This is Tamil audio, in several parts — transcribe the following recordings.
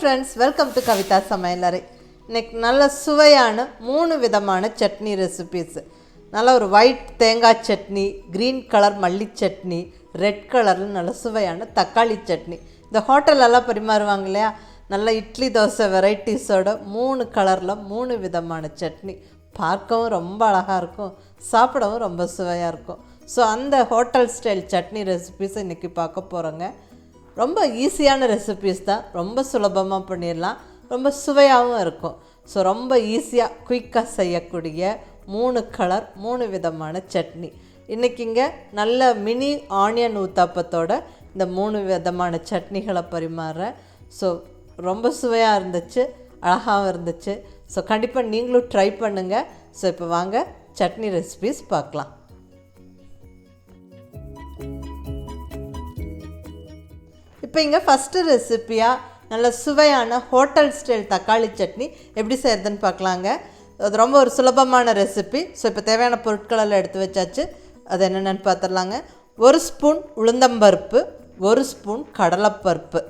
ஃப்ரெண்ட்ஸ், வெல்கம் டு கவிதா சமையலறை. இன்னைக்கு நல்ல சுவையான 3 விதமான சட்னி ரெசிபீஸ். நல்ல ஒரு ஒயிட் தேங்காய் சட்னி, க்ரீன் கலர் மல்லி சட்னி, ரெட் கலரில் நல்ல சுவையான தக்காளி சட்னி. இந்த ஹோட்டலெல்லாம் பரிமாறுவாங்க இல்லையா, நல்ல இட்லி தோசை வெரைட்டிஸோட 3 கலரில் 3 விதமான சட்னி. பார்க்கவும் ரொம்ப அழகாக இருக்கும், சாப்பிடவும் ரொம்ப சுவையாக இருக்கும். ஸோ அந்த ஹோட்டல் ஸ்டைல் சட்னி ரெசிபீஸை இன்றைக்கி பார்க்க போகிறோங்க. ரொம்ப ஈஸியான ரெசிபீஸ் தான், ரொம்ப சுலபமாக பண்ணிடலாம், ரொம்ப சுவையாகவும் இருக்கும். ஸோ ரொம்ப ஈஸியாக குயிக்காக செய்யக்கூடிய 3 கலர் 3 விதமான சட்னி. இன்றைக்கிங்க நல்ல மினி ஆனியன் ஊத்தாப்பத்தோட இந்த 3 விதமான சட்னிகளை பரிமாறுறேன். ஸோ ரொம்ப சுவையாக இருந்துச்சு, அழகாகவும் இருந்துச்சு. ஸோ கண்டிப்பாக நீங்களும் ட்ரை பண்ணுங்கள். ஸோ இப்போ வாங்க சட்னி ரெசிபீஸ் பார்க்கலாம். இப்போ இங்கே ஃபஸ்ட்டு ரெசிப்பியாக நல்ல சுவையான ஹோட்டல் ஸ்டைல் தக்காளி சட்னி எப்படி செய்கிறதுன்னு பார்க்கலாங்க. அது ரொம்ப ஒரு சுலபமான ரெசிபி. ஸோ இப்போ தேவையான பொருட்களெல்லாம் எடுத்து வச்சாச்சு. அது என்னென்னு பார்த்துடலாங்க. 1 ஸ்பூன் உளுந்தம்பருப்பு, 1 ஸ்பூன் கடலைப்பருப்பு,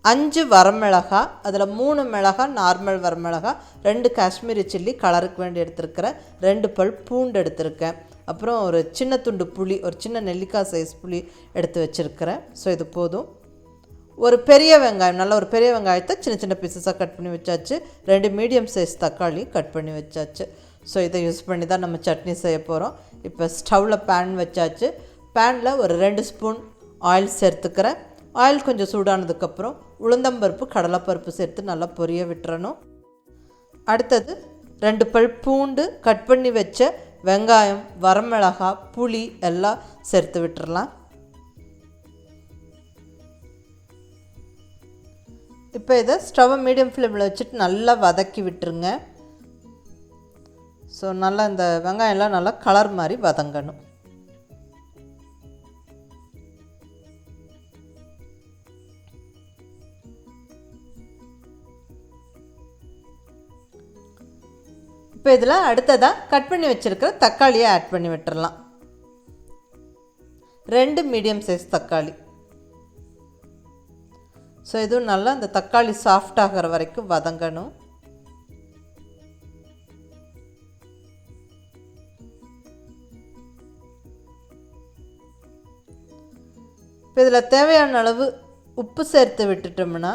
5 வரமிளகா, அதில் 3 மிளகாய் நார்மல் வரமிளகா, 2 காஷ்மீரி சில்லி கலருக்கு வேண்டி எடுத்துருக்கிறேன், 2 பல் பூண்டு எடுத்திருக்கேன், அப்புறம் ஒரு சின்ன துண்டு புளி, ஒரு சின்ன நெல்லிக்காய் சைஸ் புளி எடுத்து வச்சுருக்கிறேன். ஸோ இது போதும். ஒரு பெரிய வெங்காயம், நல்ல ஒரு பெரிய வெங்காயத்தை சின்ன சின்ன பீசஸாக கட் பண்ணி வச்சாச்சு. 2 மீடியம் சைஸ் தக்காளி கட் பண்ணி வச்சாச்சு. ஸோ இதை யூஸ் பண்ணி தான் நம்ம சட்னி செய்ய போகிறோம். இப்போ ஸ்டவ்வில் பேன் வச்சாச்சு. பேனில் ஒரு 2 ஸ்பூன் ஆயில் சேர்த்துக்கிறேன். ஆயில் கொஞ்சம் சூடானதுக்கப்புறம் உளுந்தம்பருப்பு கடலைப்பருப்பு சேர்த்து நல்லா பொரிய விட்டுறணும். அடுத்தது 2 பல் பூண்டு, கட் பண்ணி வச்ச வெங்காயம், வரமிளகாய், புளி எல்லாம் சேர்த்து விட்டுறலாம். இப்போ இதை ஸ்டவ்வை மீடியம் ஃப்ளேமில் வச்சுட்டு நல்லா வதக்கி விட்டுருங்க. ஸோ நல்லா இந்த வெங்காயம்லாம் நல்லா கலர் மாதிரி வதங்கணும். இப்போ இதில் அடுத்ததாக கட் பண்ணி வச்சுருக்கிற தக்காளியை ஆட் பண்ணி விட்டுறலாம். 2 மீடியம் சைஸ் தக்காளி. ஸோ இதுவும் நல்லா இந்த தக்காளி சாஃப்ட் ஆகிற வரைக்கும் வதங்கணும். இப்போ இதில் தேவையான அளவு உப்பு சேர்த்து விட்டுட்டோம்னா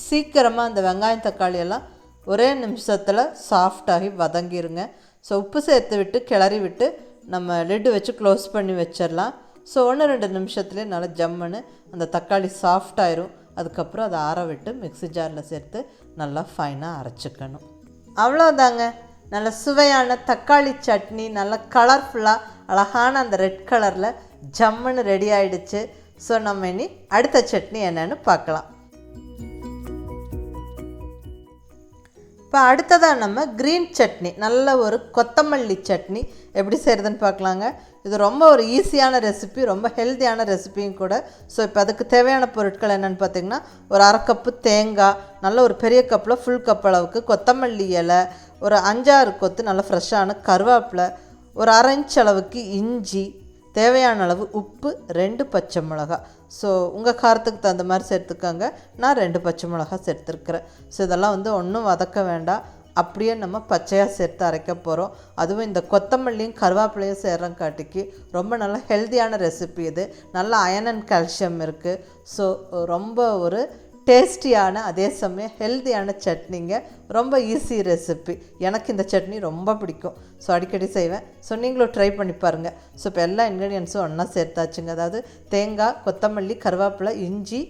சீக்கிரமாக அந்த வெங்காயம் தக்காளியெல்லாம் ஒரே நிமிஷத்தில் சாஃப்டாகி வதங்கிருங்க. ஸோ உப்பு சேர்த்து விட்டு கிளறி விட்டு நம்ம லிட்டு வச்சு க்ளோஸ் பண்ணி வச்சிடலாம். ஸோ 1-2 நிமிஷத்துலேயே நல்லா ஜம்முன்னு அந்த தக்காளி சாஃப்டாயிரும். அதுக்கப்புறம் அதை ஆற விட்டு மிக்ஸி ஜாரில் சேர்த்து நல்லா ஃபைனாக அரைச்சிக்கணும். அவ்வளோதாங்க, நல்ல சுவையான தக்காளி சட்னி, நல்ல கலர்ஃபுல்லாக அழகான அந்த ரெட் கலரில் ஜம்முன்னு ரெடி ஆகிடுச்சு. ஸோ நம்ம இனி அடுத்த சட்னி என்னென்னு பார்க்கலாம். இப்போ அடுத்ததாக நம்ம க்ரீன் சட்னி, நல்ல ஒரு கொத்தமல்லி சட்னி எப்படி செய்கிறதுன்னு பார்க்கலாங்க. இது ரொம்ப ஒரு ஈஸியான ரெசிபி, ரொம்ப ஹெல்த்தியான ரெசிபியும் கூட. ஸோ இப்போ அதுக்கு தேவையான பொருட்கள் என்னென்னு பார்த்திங்கன்னா, ஒரு 1/2 கப்பு தேங்காய், நல்ல ஒரு பெரிய கப்பில் ஃபுல் கப் அளவுக்கு கொத்தமல்லி இலை, ஒரு 5-6 கொத்து நல்ல ஃப்ரெஷ்ஷான கருவேப்பிலை, ஒரு 1/2 இன்ச் அளவுக்கு இஞ்சி, தேவையான அளவு உப்பு, 2 பச்சை மிளகா. ஸோ உங்கள் காரத்துக்கு தகுந்த மாதிரி சேர்த்துக்கோங்க. நான் 2 பச்சை மிளகா சேர்த்துருக்குறேன். ஸோ இதெல்லாம் ஒன்றும் வதக்க வேண்டாம், அப்படியே நம்ம பச்சையாக சேர்த்து அரைக்க போகிறோம். அதுவும் இந்த கொத்தமல்லியும் கருவேப்பிலையும் சேர்றங்காட்டிக்கு ரொம்ப நல்ல ஹெல்த்தியான ரெசிபி இது. நல்ல அயன் அண்ட் கால்சியம் இருக்குது. ஸோ ரொம்ப ஒரு டேஸ்டியான அதே சமயம் ஹெல்த்தியான சட்னிங்க. ரொம்ப ஈஸி ரெசிபி. எனக்கு இந்த சட்னி ரொம்ப பிடிக்கும். ஸோ அடிக்கடி செய்வேன். ஸோ நீங்களும் ட்ரை பண்ணி பாருங்கள். ஸோ இப்போ எல்லா இன்க்ரீடியன்ஸும் ஒன்றா சேர்த்தாச்சுங்க. அதாவது தேங்காய், கொத்தமல்லி, கருவேப்பிலை, இஞ்சி,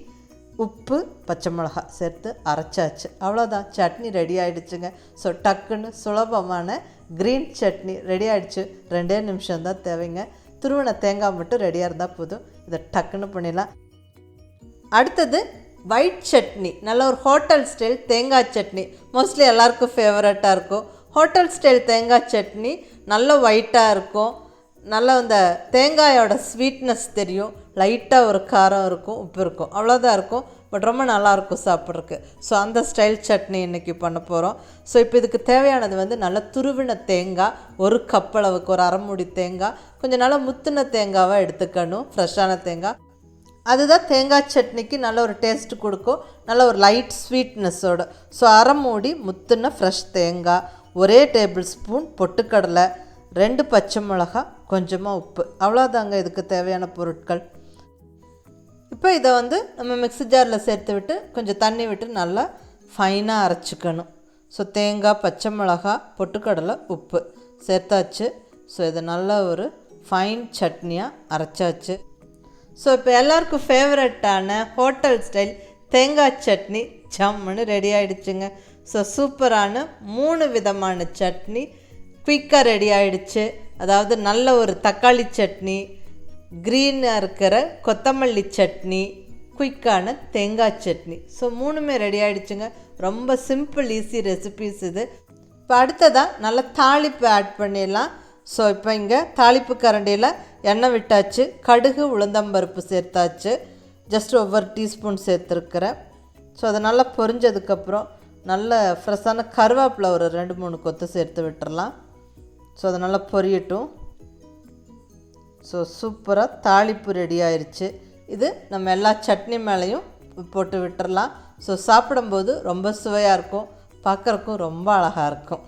உப்பு, பச்சை மிளகா சேர்த்து அரைச்சாச்சு. அவ்வளோதான், சட்னி ரெடி ஆகிடுச்சுங்க. ஸோ டக்குன்னு சுலபமான க்ரீன் சட்னி ரெடி ஆகிடுச்சு. 2 நிமிஷம்தான் தேவைங்க. துருவின தேங்காய் மட்டும் ரெடியாக இருந்தால் போதும். இதை டக்குன்னு பண்ணிடலாம். அடுத்தது ஒயிட் சட்னி, நல்ல ஒரு ஹோட்டல் ஸ்டைல் தேங்காய் சட்னி. மோஸ்ட்லி எல்லாருக்கும் ஃபேவரட்டாக இருக்கும். ஹோட்டல் ஸ்டைல் தேங்காய் சட்னி நல்ல ஒயிட்டாக இருக்கும். நல்லா இந்த தேங்காயோட ஸ்வீட்னஸ் தெரியும், லைட்டாக ஒரு காரம் இருக்கும், உப்பு இருக்கும், அவ்வளோதான் இருக்கும். பட் ரொம்ப நல்லாயிருக்கும் சாப்பிட்றதுக்கு. ஸோ அந்த ஸ்டைல் சட்னி இன்றைக்கி பண்ண போகிறோம். ஸோ இப்போ இதுக்கு தேவையானது நல்லா துருவின தேங்காய், 1 கப் அளவுக்கு, ஒரு 1/2 மூடி தேங்காய், கொஞ்சம் நல்லா முத்தின தேங்காவாக எடுத்துக்கணும், ஃப்ரெஷ்ஷான தேங்காய். அதுதான் தேங்காய் சட்னிக்கு நல்ல ஒரு டேஸ்ட்டு கொடுக்கும், நல்ல ஒரு லைட் ஸ்வீட்னஸோடு. ஸோ அரை மூடி முத்துன ஃப்ரெஷ் தேங்காய், 1 டேபிள் ஸ்பூன் பொட்டுக்கடலை, 2 பச்சை மிளகாய், கொஞ்சமாக உப்பு, அவ்வளோதாங்க இதுக்கு தேவையான பொருட்கள். இப்போ இதை நம்ம மிக்ஸி ஜாரில் சேர்த்து விட்டு கொஞ்சம் தண்ணி விட்டு நல்லா ஃபைனாக அரைச்சிக்கணும். ஸோ தேங்காய், பச்சை மிளகாய், பொட்டுக்கடலை, உப்பு சேர்த்தாச்சு. ஸோ இதை நல்லா ஒரு ஃபைன் சட்னியாக அரைச்சாச்சு. ஸோ இப்போ எல்லாருக்கும் ஃபேவரட்டான ஹோட்டல் ஸ்டைல் தேங்காய் சட்னி ஜம்முன்னு ரெடி ஆகிடுச்சுங்க. ஸோ சூப்பரான 3 விதமான சட்னி குயிக்காக ரெடி ஆகிடுச்சு. அதாவது நல்ல ஒரு தக்காளி சட்னி, க்ரீனாக இருக்கிற கொத்தமல்லி சட்னி, குயிக்கான தேங்காய் சட்னி. ஸோ 3மே ரெடி ஆகிடுச்சுங்க. ரொம்ப சிம்பிள் ஈஸி ரெசிபீஸ் இது. இப்போ அடுத்ததாக நல்லா தாளிப்பு ஆட் பண்ணிடலாம். ஸோ இப்போ இங்கே தாளிப்பு கரண்டியில் எண்ணெய் விட்டாச்சு, கடுகு உளுந்தம்பருப்பு சேர்த்தாச்சு, ஜஸ்ட் ஒவ்வொரு டீஸ்பூன் சேர்த்துருக்கிறேன். ஸோ அதை நல்லா பொரிஞ்சதுக்கப்புறம் நல்ல ஃப்ரெஷ்ஷான கருவேப்பிலை ஒரு 2-3 கொத்து சேர்த்து விட்டுறலாம். ஸோ அதை நல்லா பொரியட்டும். ஸோ சூப்பராக தாளிப்பு ரெடி ஆயிடுச்சு. இது நம்ம எல்லா சட்னி மேலேயும் போட்டு விட்டுறலாம். ஸோ சாப்பிடும்போது ரொம்ப சுவையாக இருக்கும், பார்க்குறக்கும் ரொம்ப அழகாக இருக்கும்.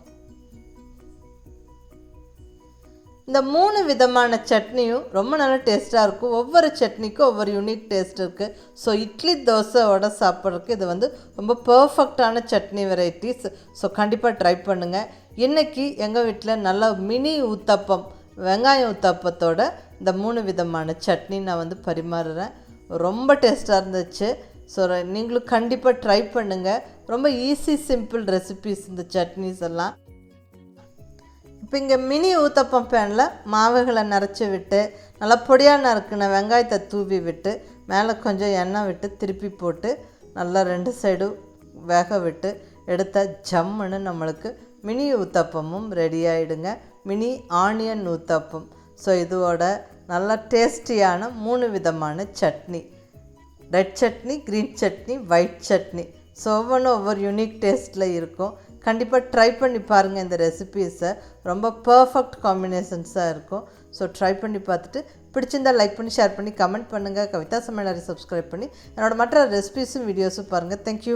இந்த 3 விதமான சட்னியும் ரொம்ப நல்லா டேஸ்ட்டாக இருக்கும். ஒவ்வொரு சட்னிக்கும் ஒவ்வொரு யூனிக் டேஸ்ட் இருக்குது. ஸோ இட்லி தோசையோட சாப்பிட்றதுக்கு இது ரொம்ப பர்ஃபெக்டான சட்னி வெரைட்டிஸ். ஸோ கண்டிப்பாக ட்ரை பண்ணுங்கள். இன்றைக்கி எங்கள் வீட்டில் நல்லா மினி ஊத்தப்பம், வெங்காயம் ஊத்தப்பத்தோட இந்த 3 விதமான சட்னி நான் பரிமாறுறேன். ரொம்ப டேஸ்ட்டாக இருந்துச்சு. ஸோ நீங்களும் கண்டிப்பாக ட்ரை பண்ணுங்கள். ரொம்ப ஈஸி சிம்பிள் ரெசிபீஸ் இந்த சட்னிஸ் எல்லாம். இப்போ இங்கே மினி ஊத்தப்பம் பேனில் மாவுகளை நிறச்சி விட்டு நல்லா பொடியாக நறுக்கின வெங்காயத்தை தூவி விட்டு மேலே கொஞ்சம் எண்ணெய் விட்டு திருப்பி போட்டு நல்லா 2 சைடும் வேக விட்டு எடுத்த ஜம்முன்னு நம்மளுக்கு மினி ஊத்தப்பமும் ரெடி ஆகிடுங்க. Mini onion uttapam. ஸோ இதோட நல்லா டேஸ்டியான 3 விதமான சட்னி, ரெட் சட்னி, க்ரீன் சட்னி, ஒயிட் சட்னி. ஸோ ஒவ்வொன்றும் ஒவ்வொரு யூனிக் டேஸ்ட்டில் இருக்கும். கண்டிப்பாக ட்ரை பண்ணி பாருங்கள் இந்த ரெசிபீஸை. ரொம்ப பர்ஃபெக்ட் காம்பினேஷன்ஸாக இருக்கும். ஸோ ட்ரை பண்ணி பார்த்துட்டு பிடிச்சிருந்தால் லைக் பண்ணி, ஷேர் பண்ணி, கமெண்ட் பண்ணுங்கள். கவிதா சமையலறை சப்ஸ்கிரைப் பண்ணி என்னோடய மற்ற ரெசிபீஸும் வீடியோஸும் பாருங்கள். தேங்க்யூ.